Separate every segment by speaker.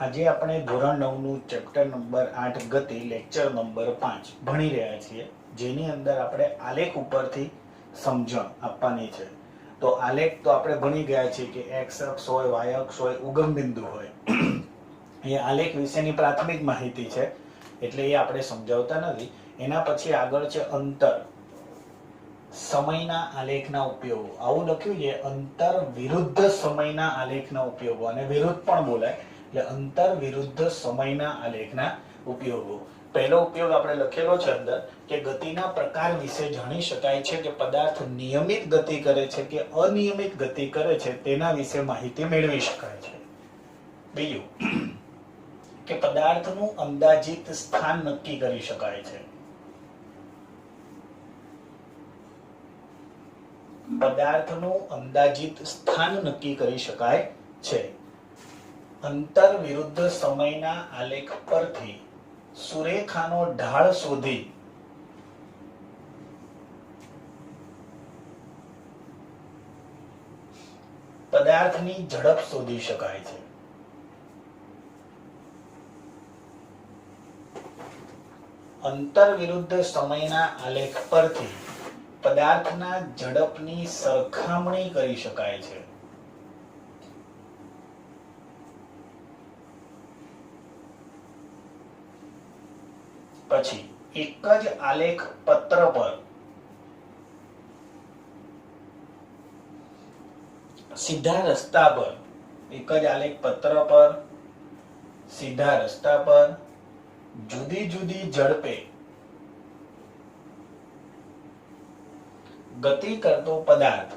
Speaker 1: આજે આપણે ધોરણ 9 નું ચેપ્ટર નંબર 8 ગતિ લેક્ચર નંબર 5 ભણી રહ્યા છીએ, જેની અંદર આપણે આલેખ ઉપરથી સમજણ આપવાની છે. તો આલેખ તો આપણે ભણી ગયા છીએ કે x અક્ષ હોય, y અક્ષ હોય, ઉગમ બિંદુ હોય. એ આલેખ વિશેની પ્રાથમિક માહિતી છે, એટલે એ આપણે સમજાવતા નથી. એના પછી આગળ છે અંતર, સમયના આલેખના ઉપયોગો. આવું લખ્યું છે, અંતર વિરુદ્ધ સમયના આલેખના ઉપયોગો, અને વિરુદ્ધ પણ બોલાય, એટલે અંતર વિરુદ્ધ સમયના આલેખના ઉપયોગો. પહેલો ઉપયોગ આપણે લખેલો છે અંદર કે ગતિના પ્રકાર વિશે જાણી શકાય છે કે પદાર્થ નિયમિત ગતિ કરે છે કે અનિયમિત ગતિ કરે છે, તેના વિશે માહિતી મેળવી શકાય છે. બીજું કે પદાર્થનું અંદાજિત સ્થાન નક્કી કરી શકાય છે. પદાર્થનું અંદાજિત સ્થાન નક્કી કરી શકાય છે. અંતર વિરુદ્ધ સમયના આલેખ પરથી સુરેખાનો ઢાળ શોધી પદાર્થની ઝડપ શોધી શકાય છે. અંતર વિરુદ્ધ સમયના આલેખ પરથી પદાર્થના ઝડપની સરખામણી કરી શકાય છે. પછી એક જ આલેખ પત્ર પર સીધા રસ્તા પર, એક જ આલેખ પત્ર પર સીધા રસ્તા પર જુદી જુદી ઝડપે ગતિ કરતો પદાર્થ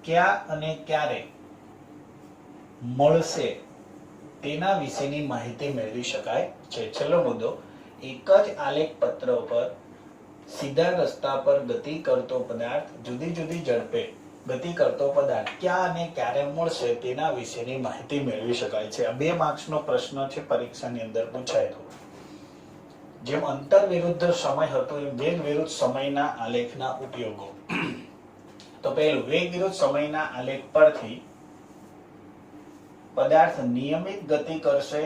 Speaker 1: ક્યાં અને ક્યારે મળશે તેના વિશેની માહિતી મેળવી શકાય છે. છેલ્લો મુદ્દો, એક જ આલેખ પત્ર પર સીધા રસ્તા પર ગતિ કરતો પદાર્થ જુદી જુદી ઝડપે ગતિ કરતો પદાર્થ ક્યાં અને ક્યારે મળશે તેના વિશેની માહિતી મેળવી શકાય છે. આ 2 માર્ક્સનો પ્રશ્ન છે, પરીક્ષાની અંદર પૂછાયેલો. જેમ અંતર વિરુદ્ધ સમય હતો એમ વેગ વિરુદ્ધ સમયના આલેખના ઉપયોગો. તો પહેલું, વેગ વિરુદ્ધ સમયના આલેખ પરથી પદાર્થ નિયમિત ગતિ કરશે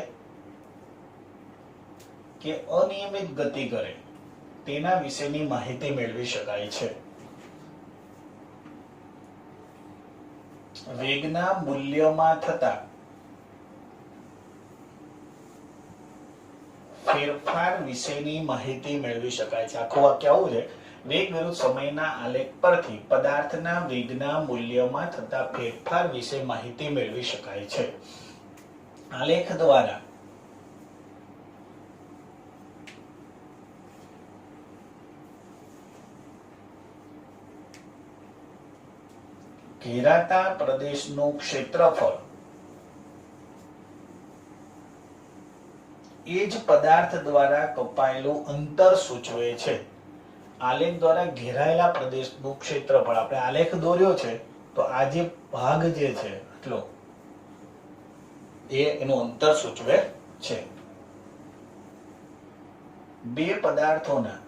Speaker 1: કે અનિયમિત ગતિ કરે તેના વિશેની માહિતી મેળવી શકાય છે. વેગના મૂલ્યમાં થતા ફેરફાર વિશેની માહિતી મેળવી શકાય છે. આખું વાક્ય આવું છે, વેગ વિરુદ્ધ સમયના આલેખ પરથી પદાર્થના વેગના મૂલ્યમાં થતા ફેરફાર વિશે માહિતી મેળવી શકાય છે. આલેખ દ્વારા ઘેરાતા પ્રદેશનું ક્ષેત્રફળ એ જ પદાર્થ દ્વારા કપાયેલું અંતર સૂચવે છે. આલેખ દ્વારા ઘેરાયેલા પ્રદેશનું ક્ષેત્રફળ, આપણે આલેખ દોર્યો છે તો આ જે ભાગ જે છે એટલો એ એનું અંતર સૂચવે છે. બે પદાર્થોના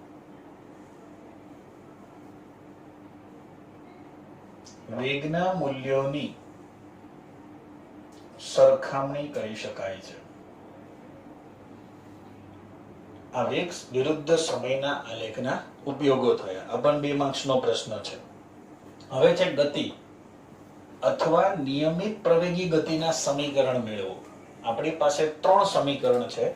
Speaker 1: વેગના મૂલ્યોની સરખામણી કરી શકાય છે. આ વેગ વિરુદ્ધ સમયના આલેખના ઉપયોગો થયા. આ પણ 2 માર્ક્સનો પ્રશ્ન છે. હવે છે ગતિ અથવા નિયમિત પ્રવેગી ગતિના સમીકરણ મેળવો. આપણી પાસે 3 સમીકરણ છે.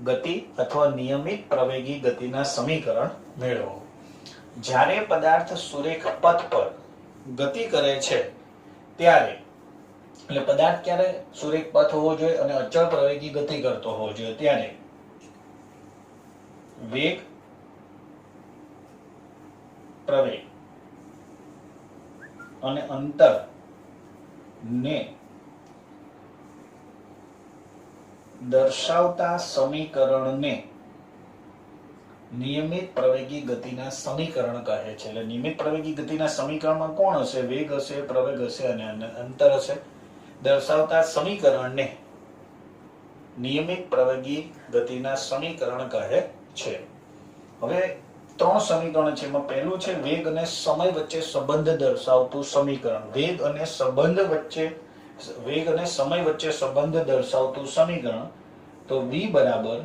Speaker 1: ગતિ અથવા નિયમિત પ્રવેગી ગતિના સમીકરણ મેળવો. જ્યારે પદાર્થ સુરેખ પથ પર ગતિ કરે છે ત્યારે, એટલે પદાર્થ ક્યારે સુરેખ પથ હોવો જોઈએ અને અચળ પ્રવેગી ગતિ કરતો હોવો જોઈએ, ત્યારે વેગ, પ્રવેગ અને અંતર ને દર્શાવતા સમીકરણને નિયમિત પ્રવેગી ગતિના સમીકરણ કહે છે. એટલે નિયમિત પ્રવેગી ગતિના સમીકરણમાં કોણ હશે? વેગ હશે, પ્રવેગ હશે અને અંતર હશે. દર્શાવતા સમીકરણને નિયમિત પ્રવેગી ગતિના સમીકરણ કહે છે. હવે 3 સમીકરણ છે. એમાં પહેલું છે વેગ અને સમય વચ્ચે સંબંધ દર્શાવતું સમીકરણ. વેગ અને સંબંધ વચ્ચે વેગ અને સમય વચ્ચે સંબંધ દર્શાવતું સમીકરણ, તો v બરાબર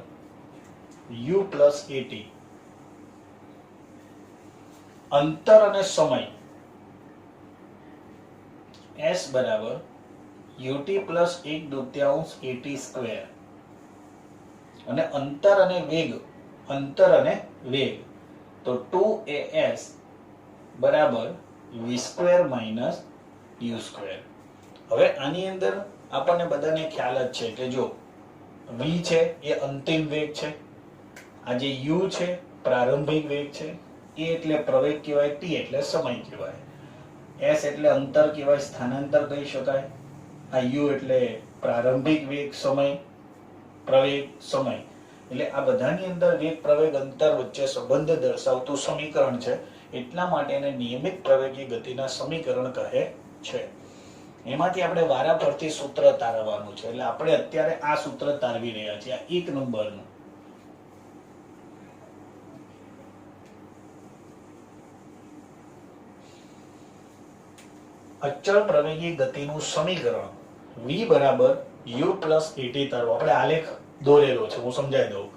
Speaker 1: u પ્લસ at. અંતર અને સમય s બરાબર ut પ્લસ 1/2 at સ્ક્વેર. અને અંતર અને વેગ તો 2as બરાબર v square minus u square. હવે આની અંદર આપણને બધાને ખ્યાલ જ છે કે જો v છે એ અંતિમ વેગ છે, આ જે u છે પ્રારંભિક વેગ છે, a એટલે પ્રવેગ કહેવાય, t એટલે સમય કહેવાય, s એટલે અંતર કહેવાય, સ્થાનાંતર કહી શકાય, આ u એટલે પ્રારંભિક વેગ, સમય, પ્રવેગ, સમય. એટલે આ બધાની અંદર વેગ પ્રવેગ અંતર વચ્ચે સંબંધ દર્શાવતું સમીકરણ છે, એટલા માટે એને નિયમિત પ્રવેગી ગતિના સમીકરણ કહે છે. એમાંથી આપણે વારાફરતી સૂત્ર તારવવાનું છે, એટલે આપણે અત્યારે આ સૂત્ર તારવી રહ્યા છીએ, આ 1 નંબરનું. અચળ પ્રવેગી ગતિનું સમીકરણ v બરાબર u પ્લસ at તારવો. આપણે આલેખ દોરેલો છે, હું સમજાવી દઉં.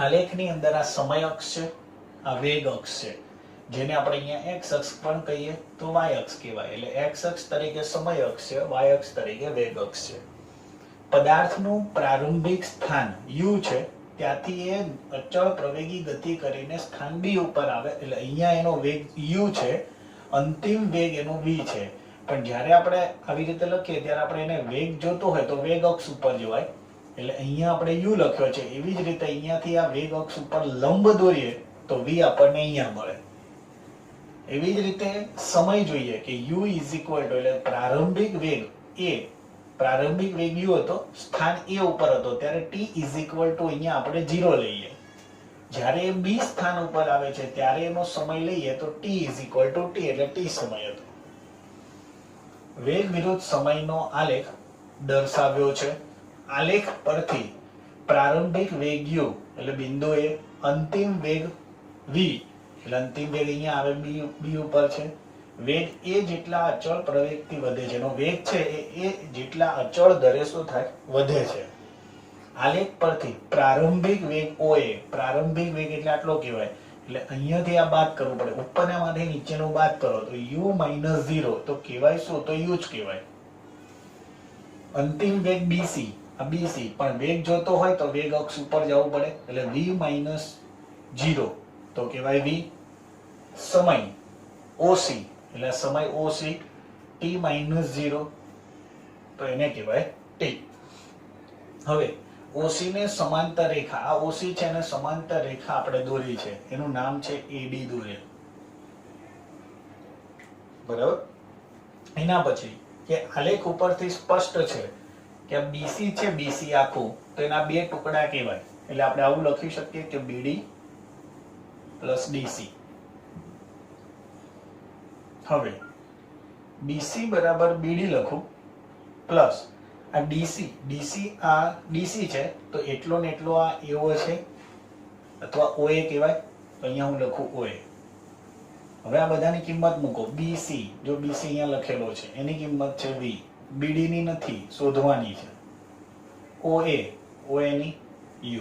Speaker 1: આલેખની અંદર આ સમય અક્ષ છે, આ વેગ અક્ષ છે, જેને આપણે અહીંયા x અક્ષ પણ કહીએ તો y અક્ષ કહેવાય. એટલે x અક્ષ તરીકે સમય અક્ષ છે, y અક્ષ તરીકે વેગ અક્ષ છે. પદાર્થનું પ્રારંભિક સ્થાન u છે, ત્યાંથી એ અચળ પ્રવેગી ગતિ કરીને સ્થાન b ઉપર આવે, એટલે અહીંયા એનો વેગ u છે, અંતિમ વેગ એનો v છે. પણ જ્યારે આપણે આવી રીતે લખીએ ત્યારે આપણે એને વેગ જોતો હોય તો વેગ અક્ષ ઉપર જવાય, એટલે અહીંયા આપણે u લખ્યો છે. એવી જ રીતે અહીંયાથી આ વેગ અક્ષ ઉપર લંબ દોરીએ તો v આપણને અહીંયા મળે. એવી જ રીતે સમય જોઈએ કે u એટલે પ્રારંભિક વેગ a, પ્રારંભિક વેગ u હતો, સ્થાન a ઉપર હતો, ત્યારે t અહીંયા આપણે 0 લઈએ. જ્યારે b સ્થાન ઉપર આવે છે ત્યારે એનો સમય લઈએ તો t એટલે t સમય હતો. વેગ વિરુદ્ધ સમયનો આલેખ દર્શાવ્યો છે. આલેખ પરથી પ્રારંભિક વેગ u એટલે બિંદુ a, અંતિમ વેગ v એટલે અંતિમ વેગ અહીંયા આવે b ઉપર છે, વેગ a જેટલા અચળ પ્રવેગથી વધે છે, એનો વેગ છે એ જેટલા અચળ દરે શું થાય, વધે છે. આલેખ પરથી પ્રારંભિક વેગ oa, પ્રારંભિક વેગ એટલે આટલો કહેવાય, એટલે અહીંયાથી આ બાદ કરવું પડે, ઉપરનામાંથી નીચેનું બાદ કરો તો u - 0, તો કહેવાય શું, તો u જ કહેવાય. અંતિમ વેગ bc, આ bc, પણ વેગ જોતો હોય તો વેગ અક્ષ ઉપર જવું પડે, એટલે v - 0 તો કહેવાય v. સમય oc એટલે સમય oc, t - 0 તો એને કહેવાય t. હવે OC ને સમાંતર રેખા, આ OC છે ને સમાંતર રેખા આપણે દોરી છે, એનું નામ છે AD દોરેલ, બરાબર. એના પછી કે આલેખ ઉપરથી સ્પષ્ટ છે કે BC છે, BC આખું, તો એના બે ટુકડા કહેવાય, એટલે આપણે આવું લખી શકીએ કે BD પ્લસ DC. હવે BC બરાબર BD લખું પ્લસ આ DC છે તો એટલો ને એટલો આ AO છે અથવા OA કહેવાય, તો અહીંયા હું લખું OA. હવે આ બધાની કિંમત મૂકો. BC, જો BC અહીંયા લખેલો છે એની કિંમત છે V, BD ની નથી, શોધવાની છે. OA ની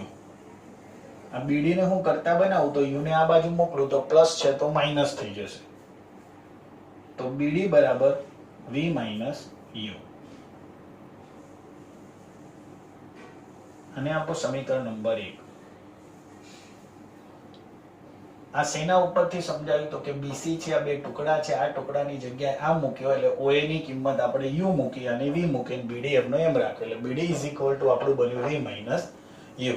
Speaker 1: U. આ BD ને હું કરતા બનાવું તો U ને આ બાજુ મોકલું તો પ્લસ છે તો માઇનસ થઈ જશે, તો BD બરાબર V માઇનસ U. અને આપો સમીકરણ નંબર 1. આ સેના ઉપરથી સમજાવ્યું તો કે BC છે, આ બે ટુકડા છે, આ ટુકડાની જગ્યાએ આ મૂક્યો એટલે OA ની કિંમત આપણે U મૂકી અને V મૂકીને BD એમનો એમ રાખ્યો, એટલે BD આપણું બન્યું V માઇનસ U.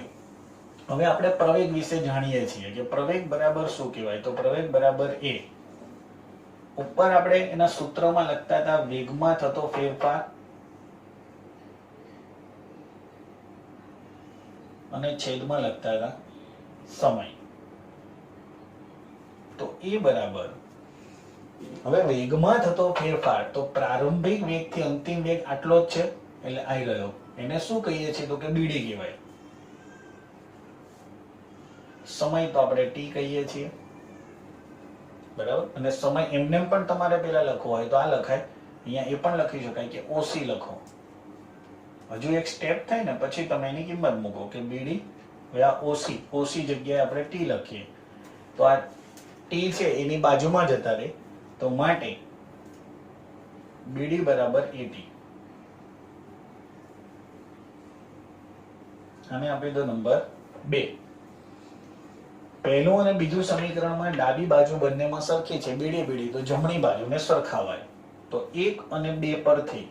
Speaker 1: હવે આપણે પ્રવેગ વિશે જાણીએ છીએ કે પ્રવેગ બરાબર શું કહેવાય, તો પ્રવેગ બરાબર a. ઉપર આપણે એના સૂત્રમાં લખતા હતા વેગમાં થતો ફેરફાર અને છેદમાં લખતા હતા સમય, તો એ બરાબર. હવે વેગમાં થતો ફેરફાર તો પ્રારંભિક વેગ થી અંતિમ વેગ આટલો જ છે, એટલે આવી રહ્યો, એને શું કહીએ છીએ તો કે BD કહેવાય. સમય તો આપણે t કહીએ છીએ, બરાબર. અને સમય એમને પણ તમારે પેલા લખવો હોય તો આ લખાય અહીંયા એ પણ લખી શકાય કે ઓસી લખો. હજુ એક સ્ટેપ થાય ને પછી તમે એની કિંમત મૂકો કે બીડી આ ઓસી જગ્યાએ આપણે ટી લખીએ તો આ ટી છે એની બાજુમાં જતા રહે તો માટે બીડી બરાબર એટી. આને આપી દો નંબર 2. પહેલું અને બીજું સમીકરણમાં ડાબી બાજુ બંનેમાં સરખી છે બીડી તો જમણી બાજુને સરખાવાય તો 1 અને 2 પરથી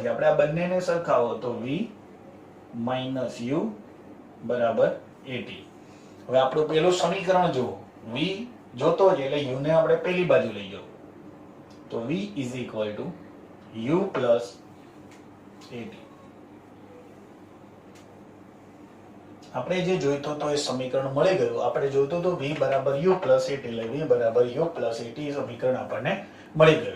Speaker 1: આપણે આ બંનેને સરખાવો તો v - u બરાબર 80. હવે આપણું પેલું સમીકરણ જુઓ v જોતો જ એટલે u ને આપણે પેલી બાજુ લઈ જવું તો v = u + 80. આપણે જે જોઈતો તો એ સમીકરણ મળી ગયું. આપણે જોઈતો તો v = u + 80 એટલે v = u + 80 સમીકરણ આપણને મળી ગયું.